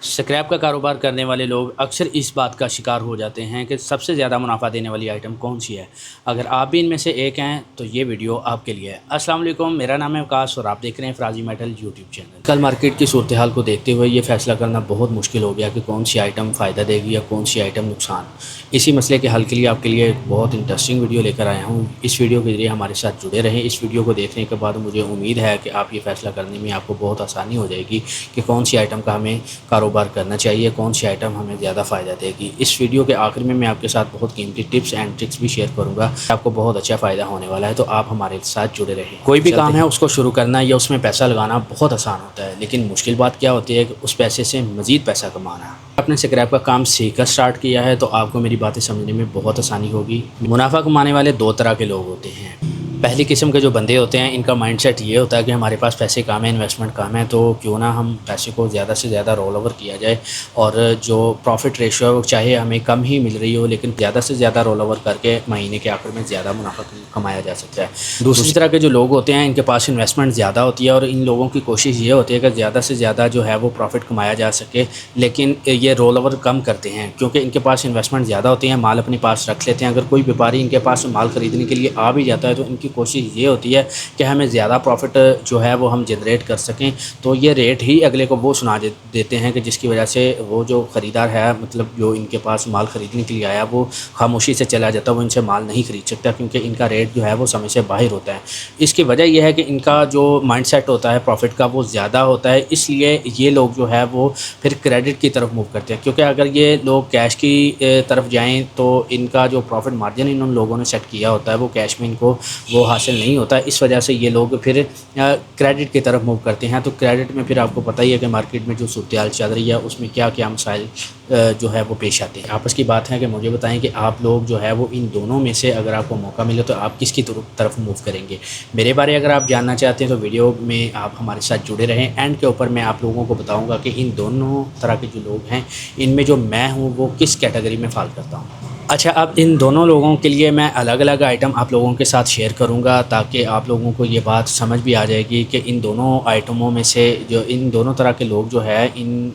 Scrap का कारोबार करने वाले लोग अक्सर इस बात का शिकार हो जाते हैं कि सबसे ज़्यादा मुनाफा देने वाली आइटम कौन सी है। अगर आप भी इनमें से एक हैं तो ये वीडियो आपके लिए है। अस्सलाम वालेकुम, मेरा नाम है वकास और आप देख रहे हैं फराजी मेटल यूट्यूब चैनल। कल मार्केट की सूरत हाल को देखते हुए ये फैसला करना बहुत मुश्किल हो गया कि कौन सी आइटम फ़ायदा देगी या कौन सी आइटम नुकसान। इसी मसले के हल के लिए आपके लिए एक बहुत इंटरेस्टिंग वीडियो लेकर आया हूँ। इस वीडियो के ज़रिए हमारे साथ जुड़े रहें। इस वीडियो को देखने के बाद मुझे उम्मीद है कि आप ये फ़ैसला करने में आपको बहुत आसानी हो जाएगी कि कौन सी आइटम का हमें कारोबार करना चाहिए, कौन सी आइटम हमें ज़्यादा फ़ायदा देगी। इस वीडियो के आखिर में मैं आपके साथ बहुत कीमती टिप्स एंड ट्रिक्स भी शेयर करूँगा। आपको बहुत अच्छा फ़ायदा होने वाला है, तो आप हमारे साथ जुड़े रहें। कोई भी काम है उसको शुरू करना या उसमें पैसा लगाना बहुत आसान होता है, लेकिन मुश्किल बात क्या होती है कि उस पैसे से मज़ीद पैसा कमाना। आपने स्क्रैप का काम सीखकर स्टार्ट किया है तो आपको मेरी बातें समझने में बहुत आसानी होगी। मुनाफा कमाने वाले दो तरह के लोग होते हैं। पहली किस्म के जो बंदे होते हैं, इनका माइंडसेट ये होता है कि हमारे पास पैसे कम है, इन्वेस्टमेंट कम है, तो क्यों ना हम पैसे को ज़्यादा से ज़्यादा रोल ओवर किया जाए और जो प्रॉफिट रेशियो है वो चाहे हमें कम ही मिल रही हो, लेकिन ज़्यादा से ज़्यादा रोल ओवर करके महीने के आखिर में ज़्यादा मुनाफा कमाया जा सकता है। दूसरी तरह के जो लोग होते हैं, इनके पास इन्वेस्टमेंट ज़्यादा होती है और इन लोगों की कोशिश ये होती है कि ज़्यादा से ज़्यादा जो है वो प्रॉफिट कमाया जा सके, लेकिन ये रोल ओवर कम करते हैं क्योंकि इनके पास इन्वेस्टमेंट ज़्यादा होती है, माल अपने पास रख लेते हैं। अगर कोई व्यापारी इनके पास माल ख़रीदने के लिए आ भी जाता है तो इनकी कोशिश ये होती है कि हमें ज़्यादा प्रॉफिट जो है वो हम जनरेट कर सकें, तो ये रेट ही अगले को वो सुना देते हैं कि जिसकी वजह से वो जो ख़रीदार है, मतलब जो इनके पास माल ख़रीदने के लिए आया, वो खामोशी से चला जाता है, वो इनसे माल नहीं ख़रीद सकता क्योंकि इनका रेट जो है वो समय से बाहर होता है। इसकी वजह यह है कि इनका जो माइंडसेट होता है प्रॉफिट का वो ज़्यादा होता है, इसलिए ये लोग जो है वो फिर क्रेडिट की तरफ मूव करते हैं। क्योंकि अगर ये लोग कैश की तरफ जाएँ तो इनका जो प्रॉफिट मार्जिन इन लोगों ने सेट किया होता है वो कैश में इनको वो हासिल नहीं होता है। इस वजह से ये लोग फिर क्रेडिट की तरफ मूव करते हैं। तो क्रेडिट में फिर आपको पता ही है कि मार्केट में जो सूरत हाल चल रही है उसमें क्या क्या मसाइल जो है वो पेश आते हैं। आपस की बात है कि मुझे बताएं कि आप लोग जो है वो इन दोनों में से अगर आपको मौका मिले तो आप किसकी तरफ मूव करेंगे। मेरे बारे अगर आप जानना चाहते हैं तो वीडियो में आप हमारे साथ जुड़े रहें। एंड के ऊपर मैं आप लोगों को बताऊँगा कि इन दोनों तरह के जो लोग हैं इनमें जो मैं हूँ वो किस कैटेगरी में फ़ॉल करता हूँ। अच्छा, अब इन दोनों लोगों के लिए मैं अलग अलग आइटम आप लोगों के साथ शेयर करूंगा ताकि आप लोगों को ये बात समझ भी आ जाएगी कि इन दोनों आइटमों में से जो इन दोनों तरह के लोग जो है इन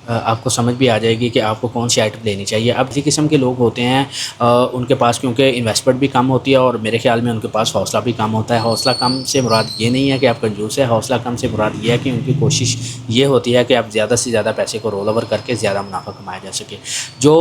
आपको समझ भी आ जाएगी कि आपको कौन सी आइटम लेनी चाहिए। अब इसी किस्म के लोग होते हैं उनके पास क्योंकि इन्वेस्टमेंट भी कम होती है और मेरे ख्याल में उनके पास हौसला भी कम होता है। हौसला कम से मुराद ये नहीं है कि आप कंजूस है, हौसला कम से मुराद ये है कि उनकी कोशिश ये होती है कि आप ज़्यादा से ज़्यादा पैसे को रोल ओवर करके ज़्यादा मुनाफा कमाया जा सके। जो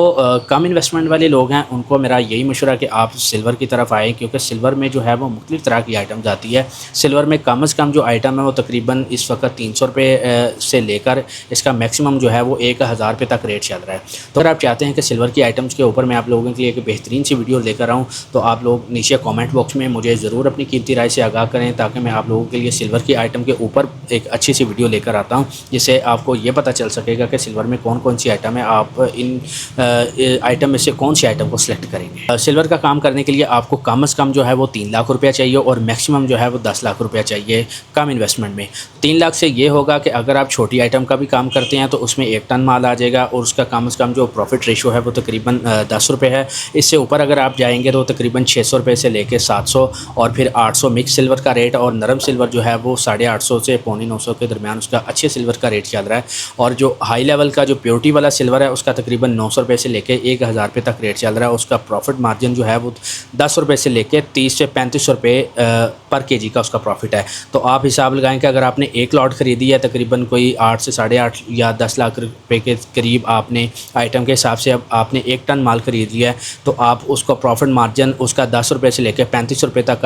कम इन्वेस्टमेंट वाले लोग हैं उनको मेरा यही मशवरा कि आप सिल्वर की तरफ आएँ, क्योंकि सिल्वर में जो है वो मुख्तलिफ़ तरह की आइटम्स आती है। सिल्वर में कम से कम जो आइटम है वो तकरीबन इस वक्त 300 रुपये से लेकर इसका मैक्सिमम जो है वो 1000 रुपये तक रेट चल रहा है। तो अगर आप चाहते हैं कि सिल्वर की आइटम्स के ऊपर मैं आप लोगों के लिए एक बेहतरीन सी वीडियो लेकर आऊँ तो आप लोग नीचे कमेंट बॉक्स में मुझे ज़रूर अपनी कीमती राय से आगाह करें ताकि मैं आप लोगों के लिए सिल्वर की आइटम के ऊपर एक अच्छी सी वीडियो लेकर आता हूँ, जिससे आपको ये पता चल सकेगा कि सिल्वर में कौन कौन सी आइटम है, आप इन आइटम में से कौन सी आइटम को सिलेक्ट करेंगे। सिल्वर का काम करने के लिए आपको कम से कम जो है वो 3 लाख रुपया चाहिए और मैक्सिमम जो है वो 10 लाख रुपया चाहिए कम इन्वेस्टमेंट में। 3 लाख से ये होगा कि अगर आप छोटी आइटम का भी काम करते हैं तो उसमें 1 टन माल आ जाएगा और उसका कम से कम जो प्रॉफिट रेशियो है वो तकरीबन 10 रुपये है। इससे ऊपर अगर आप जाएंगे तो तकरीबन 600 रुपये से लेके 700 और फिर 800 मिक्स सिल्वर का रेट, और नरम सिल्वर जो है वो 850 से 850 के दरमियान उसका अच्छे सिल्वर का रेट चल रहा है। और जो हाई लेवल का जो प्योरिटी वाला सिल्वर है उसका तकरीबन 900 रुपये से लेके 1000 रुपये तक रेट चल रहा है। उसका प्रॉफिट मार्जिन जो है वो 10 रुपये से लेके 30 से 35 रुपये पर केजी का उसका प्रॉफिट है। तो आप हिसाब लगाएं कि अगर आपने एक लॉट ख़रीदी है तकरीबन कोई 8 से 8.5 या 10 लाख रुपये के करीब आपने आइटम के हिसाब से अब आपने 1 टन माल ख़रीद लिया है, तो आप उसको प्रॉफिट मार्जिन उसका 10 रुपये से लेकर 35 रुपये तक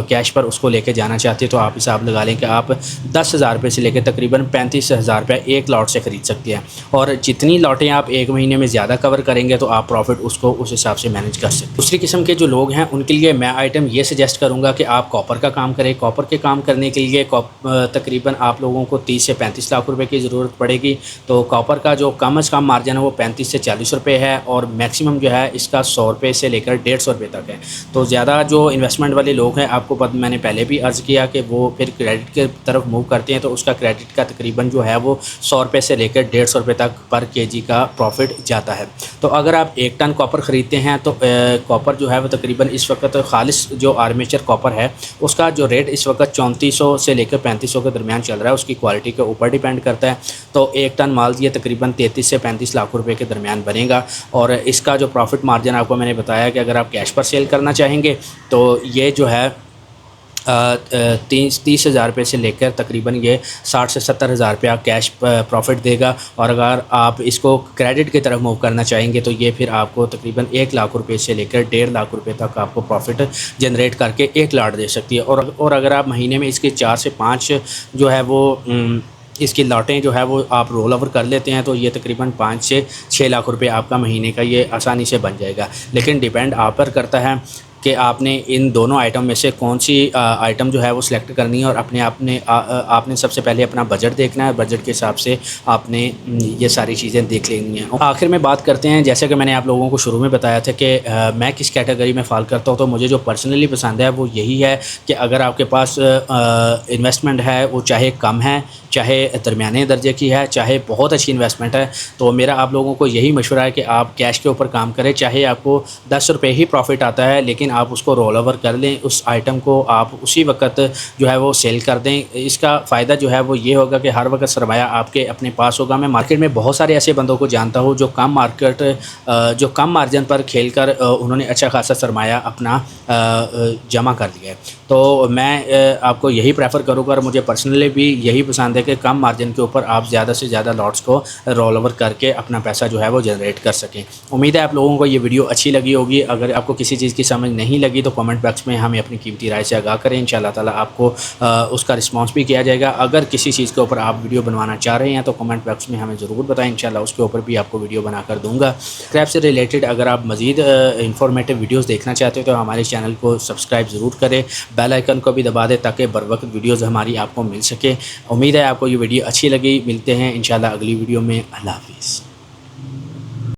कैश पर उसको लेके जाना चाहते हैं तो आप हिसाब लगा लें कि आप 10,000 रुपये से लेकर तकरीबन 35,000 रुपये एक लॉट से ख़रीद सकते हैं। और जितनी लॉटें आप एक महीने में ज़्यादा कवर करेंगे तो आप प्रॉफिट उसको उस हिसाब से मैनेज कर सकते हैं। दूसरी किस्म के जो लोग हैं उनके लिए मैं आइटम ये सजेस्ट करूँगा कि आप कॉपर का काम करें। कॉपर के काम करने के लिए तकरीबन आप लोगों को 30 से 35 लाख रुपए की ज़रूरत पड़ेगी। तो कॉपर का जो कम से कम मार्जिन है वो 35 से 40 रुपये है और मैक्सिमम जो है इसका 100 रुपये से लेकर 150 रुपये तक है। तो ज़्यादा जो इन्वेस्टमेंट वाले लोग हैं, आपको मैंने पहले भी अर्ज़ किया कि वो फिर क्रेडिट की तरफ मूव करते हैं तो उसका क्रेडिट का तकरीबन जो है वो 100 रुपये से लेकर 150 रुपये तक पर केजी का प्रॉफिट जाता है। तो अगर आप 1 टन कॉपर ख़रीदते हैं तो कॉपर जो है वो तकरीबन इस वक्त खालिश जो आर्मेचर कॉपर है उसका जो रेट इस वक्त 3400 से लेकर 3500 के दरमियान चल रहा है। उसकी क्वालिटी के ऊपर डिपेंड करता है। तो 1 टन माल ये तकरीबन 33 से 35 लाख रुपए के दरमियान बनेगा। और इसका जो प्रॉफिट मार्जिन आपको मैंने बताया कि अगर आप कैश पर सेल करना चाहेंगे तो ये जो है 30,000 रुपये से लेकर तकरीबन ये 60 से 70,000 रुपया कैश प्रॉफिट देगा। और अगर आप इसको क्रेडिट की तरफ मूव करना चाहेंगे तो ये फिर आपको तकरीबन 1 लाख रुपये से लेकर 1.5 लाख रुपये तक आपको प्रॉफिट जनरेट करके एक लाट दे सकती है। और अगर आप महीने में इसके 4 से 5 जो है वो इसकी लॉटें जो है वो आप रोल ओवर कर लेते हैं तो ये तकरीबन 5 से 6 लाख रुपए आपका महीने का ये आसानी से बन जाएगा। लेकिन डिपेंड आप पर करता है कि आपने इन दोनों आइटम में से कौन सी आइटम जो है वो सिलेक्ट करनी है। और आपने सबसे पहले अपना बजट देखना है, बजट के हिसाब से आपने ये सारी चीज़ें देख लेनी हैं। आखिर में बात करते हैं, जैसे कि मैंने आप लोगों को शुरू में बताया था कि मैं किस कैटेगरी में फ़ॉल करता हूँ, तो मुझे जो पर्सनली पसंद है वो यही है कि अगर आपके पास इन्वेस्टमेंट है वो चाहे कम है, चाहे दरमियाने दर्जे की है, चाहे बहुत अच्छी इन्वेस्टमेंट है, तो मेरा आप लोगों को यही मशवरा है कि आप कैश के ऊपर काम करें। चाहे आपको 10 रुपये ही प्रॉफिट आता है लेकिन आप उसको रोल ओवर कर लें, उस आइटम को आप उसी वक्त जो है वो सेल कर दें। इसका फ़ायदा जो है वो ये होगा कि हर वक्त सरमाया आपके अपने पास होगा। मैं मार्केट में बहुत सारे ऐसे बंदों को जानता हूँ जो कम मार्जिन पर खेल कर उन्होंने अच्छा खासा सरमाया अपना जमा कर लिया है। तो मैं आपको यही प्रेफर करूँगा और मुझे पर्सनली भी यही पसंद है कि कम मार्जिन के ऊपर आप ज़्यादा से ज़्यादा लॉट्स को रोल ओवर करके अपना पैसा जो है वो जनरेट कर सकें। उम्मीद है आप लोगों को ये वीडियो अच्छी लगी होगी। अगर आपको किसी चीज़ की समझ नहीं लगी तो कमेंट बॉक्स में हमें अपनी कीमती राय से आगाह करें। इंशाल्लाह ताला आपको उसका रिस्पांस भी किया जाएगा। अगर किसी चीज़ के ऊपर आप वीडियो बनवाना चाह रहे हैं तो कमेंट बॉक्स में हमें ज़रूर बताएं, इंशाल्लाह उसके ऊपर भी आपको वीडियो बनाकर दूंगा। क्रैप से रिलेटेड अगर आप मज़ीद इंफॉर्मेटिव वीडियोज़ देखना चाहते हो तो हमारे चैनल को सब्सक्राइब ज़रूर करें, बेल आइकन को भी दबा दें ताकि बर वक्त वीडियोज़ हमारी आपको मिल सके। उम्मीद है आपको ये वीडियो अच्छी लगी। मिलते हैं इंशाल्लाह अगली वीडियो में। अल्लाह हाफ़िज़।